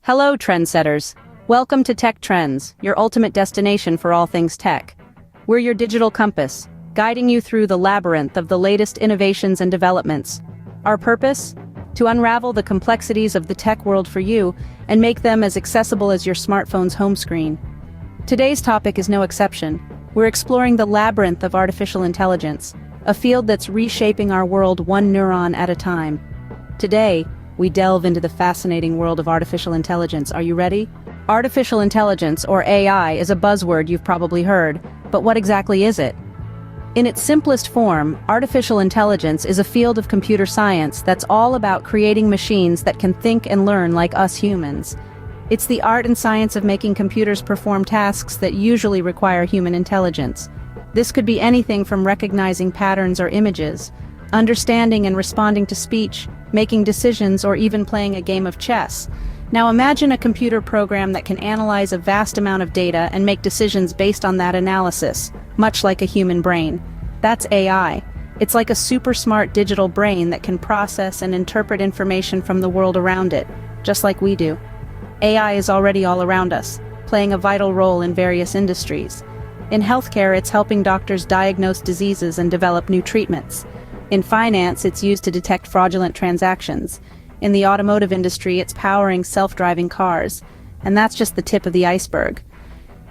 Hello, trendsetters. Welcome to Tech Trends, your ultimate destination for all things tech. We're your digital compass, guiding you through the labyrinth of the latest innovations and developments. Our purpose? To unravel the complexities of the tech world for you and make them as accessible as your smartphone's home screen. Today's topic is no exception. We're exploring the labyrinth of artificial intelligence, a field that's reshaping our world one neuron at a time. Today, we delve into the fascinating world of artificial intelligence. Are you ready? Artificial intelligence, or AI, is a buzzword you've probably heard, but what exactly is it? In its simplest form, artificial intelligence is a field of computer science that's all about creating machines that can think and learn like us humans. It's the art and science of making computers perform tasks that usually require human intelligence. This could be anything from recognizing patterns or images, understanding and responding to speech, making decisions, or even playing a game of chess. Now imagine a computer program that can analyze a vast amount of data and make decisions based on that analysis, much like a human brain. That's AI. It's like a super smart digital brain that can process and interpret information from the world around it, just like we do. AI is already all around us, playing a vital role in various industries. In healthcare, it's helping doctors diagnose diseases and develop new treatments. In finance, it's used to detect fraudulent transactions. In the automotive industry, it's powering self-driving cars. And that's just the tip of the iceberg.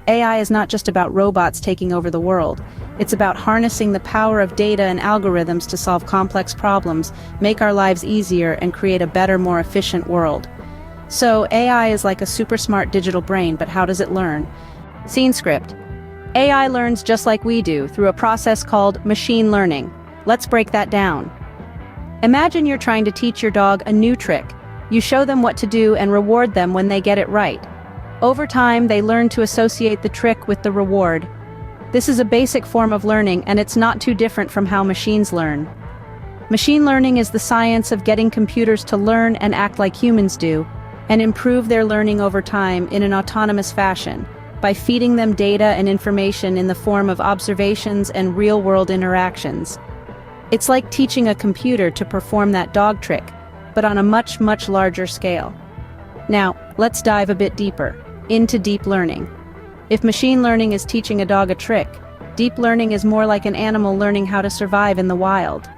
AI is not just about robots taking over the world. It's about harnessing the power of data and algorithms to solve complex problems, make our lives easier, and create a better, more efficient world. So, AI is like a super smart digital brain, but how does it learn? Scene script. AI learns just like we do, through a process called machine learning. Let's break that down. Imagine you're trying to teach your dog a new trick. You show them what to do and reward them when they get it right. Over time, they learn to associate the trick with the reward. This is a basic form of learning, and it's not too different from how machines learn. Machine learning is the science of getting computers to learn and act like humans do, and improve their learning over time in an autonomous fashion, by feeding them data and information in the form of observations and real-world interactions. It's like teaching a computer to perform that dog trick, but on a much, much larger scale. Now, let's dive a bit deeper, into deep learning. If machine learning is teaching a dog a trick, deep learning is more like an animal learning how to survive in the wild.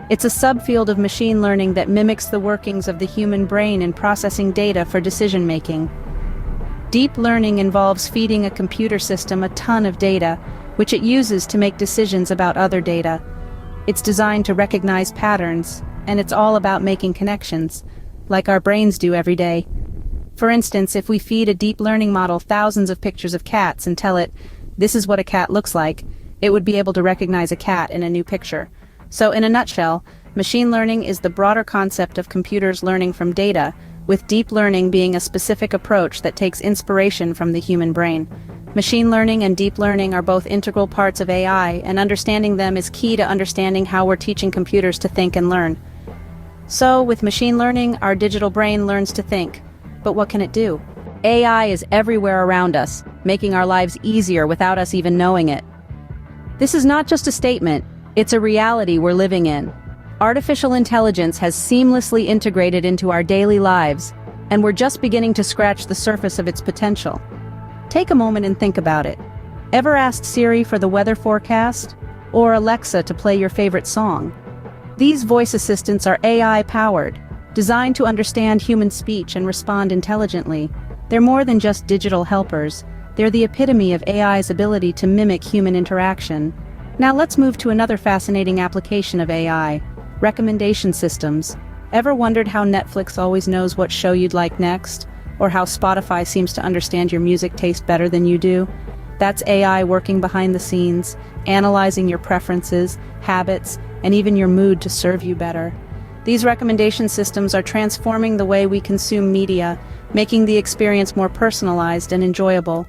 It's a subfield of machine learning that mimics the workings of the human brain in processing data for decision-making. Deep learning involves feeding a computer system a ton of data, which it uses to make decisions about other data. It's designed to recognize patterns, and it's all about making connections, like our brains do every day. For instance, if we feed a deep learning model thousands of pictures of cats and tell it, this is what a cat looks like, it would be able to recognize a cat in a new picture. So in a nutshell, machine learning is the broader concept of computers learning from data, with deep learning being a specific approach that takes inspiration from the human brain. Machine learning and deep learning are both integral parts of AI, and understanding them is key to understanding how we're teaching computers to think and learn. So, with machine learning, our digital brain learns to think. But what can it do? AI is everywhere around us, making our lives easier without us even knowing it. This is not just a statement, it's a reality we're living in. Artificial intelligence has seamlessly integrated into our daily lives, and we're just beginning to scratch the surface of its potential. Take a moment and think about it. Ever asked Siri for the weather forecast? Or Alexa to play your favorite song? These voice assistants are AI-powered, designed to understand human speech and respond intelligently. They're more than just digital helpers. They're the epitome of AI's ability to mimic human interaction. Now let's move to another fascinating application of AI: recommendation systems. Ever wondered how Netflix always knows what show you'd like next? Or how Spotify seems to understand your music taste better than you do? That's AI working behind the scenes, analyzing your preferences, habits, and even your mood to serve you better. These recommendation systems are transforming the way we consume media, making the experience more personalized and enjoyable.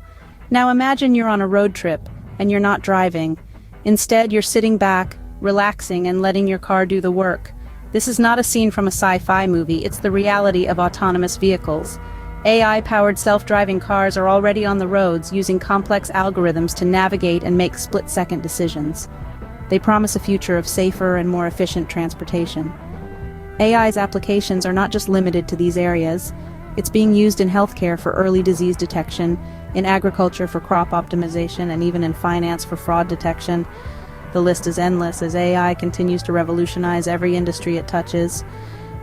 Now imagine you're on a road trip, and you're not driving. Instead, you're sitting back, relaxing, and letting your car do the work. This is not a scene from a sci-fi movie, it's the reality of autonomous vehicles. AI-powered self-driving cars are already on the roads, using complex algorithms to navigate and make split-second decisions. They promise a future of safer and more efficient transportation. AI's applications are not just limited to these areas. It's being used in healthcare for early disease detection, in agriculture for crop optimization, and even in finance for fraud detection. The list is endless as AI continues to revolutionize every industry it touches.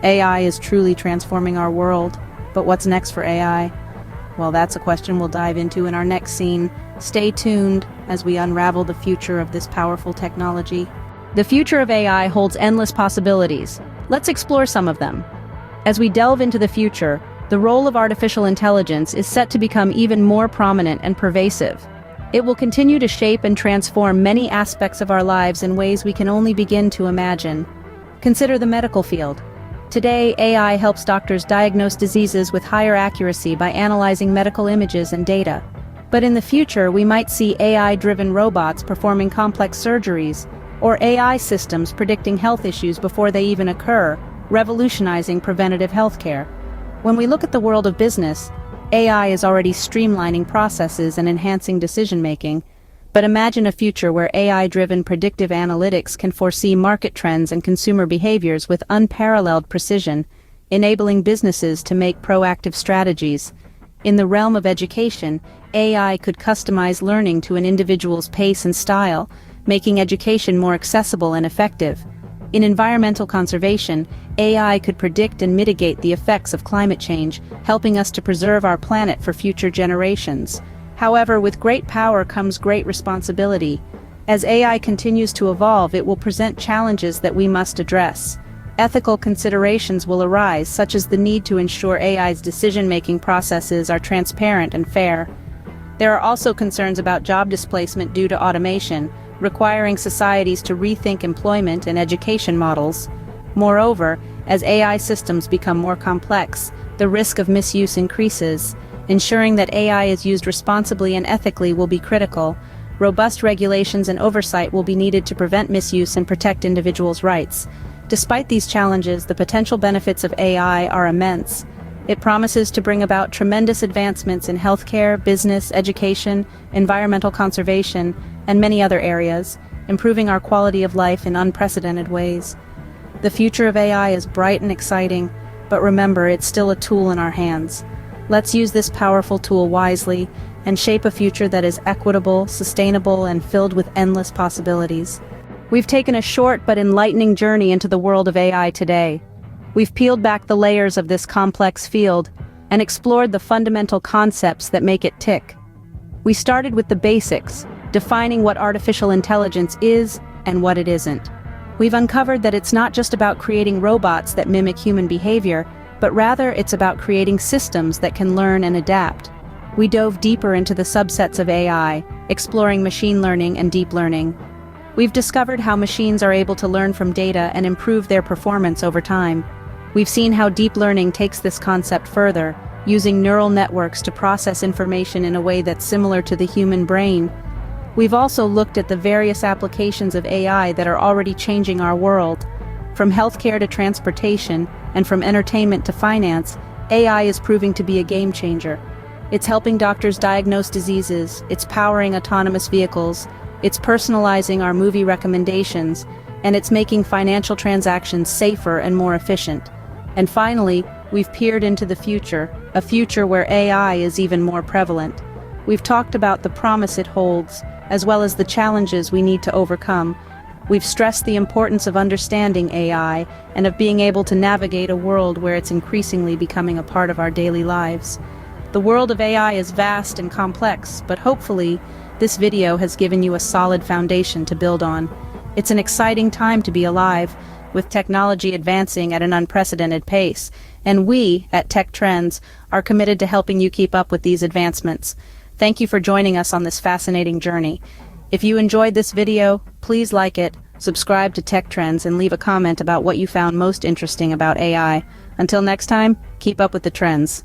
AI is truly transforming our world. But what's next for AI? Well, that's a question we'll dive into in our next scene. Stay tuned as we unravel the future of this powerful technology. The future of AI holds endless possibilities. Let's explore some of them. As we delve into the future, the role of artificial intelligence is set to become even more prominent and pervasive. It will continue to shape and transform many aspects of our lives in ways we can only begin to imagine. Consider the medical field. Today, AI helps doctors diagnose diseases with higher accuracy by analyzing medical images and data. But in the future, we might see AI-driven robots performing complex surgeries, or AI systems predicting health issues before they even occur, revolutionizing preventative healthcare. When we look at the world of business, AI is already streamlining processes and enhancing decision-making. But imagine a future where AI-driven predictive analytics can foresee market trends and consumer behaviors with unparalleled precision, enabling businesses to make proactive strategies. In the realm of education, AI could customize learning to an individual's pace and style, making education more accessible and effective. In environmental conservation, AI could predict and mitigate the effects of climate change, helping us to preserve our planet for future generations. However, with great power comes great responsibility. As AI continues to evolve, it will present challenges that we must address. Ethical considerations will arise, such as the need to ensure AI's decision-making processes are transparent and fair. There are also concerns about job displacement due to automation, requiring societies to rethink employment and education models. Moreover, as AI systems become more complex, the risk of misuse increases. Ensuring that AI is used responsibly and ethically will be critical. Robust regulations and oversight will be needed to prevent misuse and protect individuals' rights. Despite these challenges, the potential benefits of AI are immense. It promises to bring about tremendous advancements in healthcare, business, education, environmental conservation, and many other areas, improving our quality of life in unprecedented ways. The future of AI is bright and exciting, but remember, it's still a tool in our hands. Let's use this powerful tool wisely and shape a future that is equitable, sustainable, and filled with endless possibilities. We've taken a short but enlightening journey into the world of AI today. We've peeled back the layers of this complex field and explored the fundamental concepts that make it tick. We started with the basics, defining what artificial intelligence is and what it isn't. We've uncovered that it's not just about creating robots that mimic human behavior, but rather it's about creating systems that can learn and adapt. We dove deeper into the subsets of AI, exploring machine learning and deep learning. We've discovered how machines are able to learn from data and improve their performance over time. We've seen how deep learning takes this concept further, using neural networks to process information in a way that's similar to the human brain. We've also looked at the various applications of AI that are already changing our world. From healthcare to transportation, and from entertainment to finance, AI is proving to be a game changer. It's helping doctors diagnose diseases, it's powering autonomous vehicles, it's personalizing our movie recommendations, and it's making financial transactions safer and more efficient. And finally, we've peered into the future, a future where AI is even more prevalent. We've talked about the promise it holds, as well as the challenges we need to overcome. We've stressed the importance of understanding AI and of being able to navigate a world where it's increasingly becoming a part of our daily lives. The world of AI is vast and complex, but hopefully, this video has given you a solid foundation to build on. It's an exciting time to be alive, with technology advancing at an unprecedented pace, and we, at Tech Trends, are committed to helping you keep up with these advancements. Thank you for joining us on this fascinating journey. If you enjoyed this video, please like it, subscribe to Tech Trends, and leave a comment about what you found most interesting about AI. Until next time, keep up with the trends.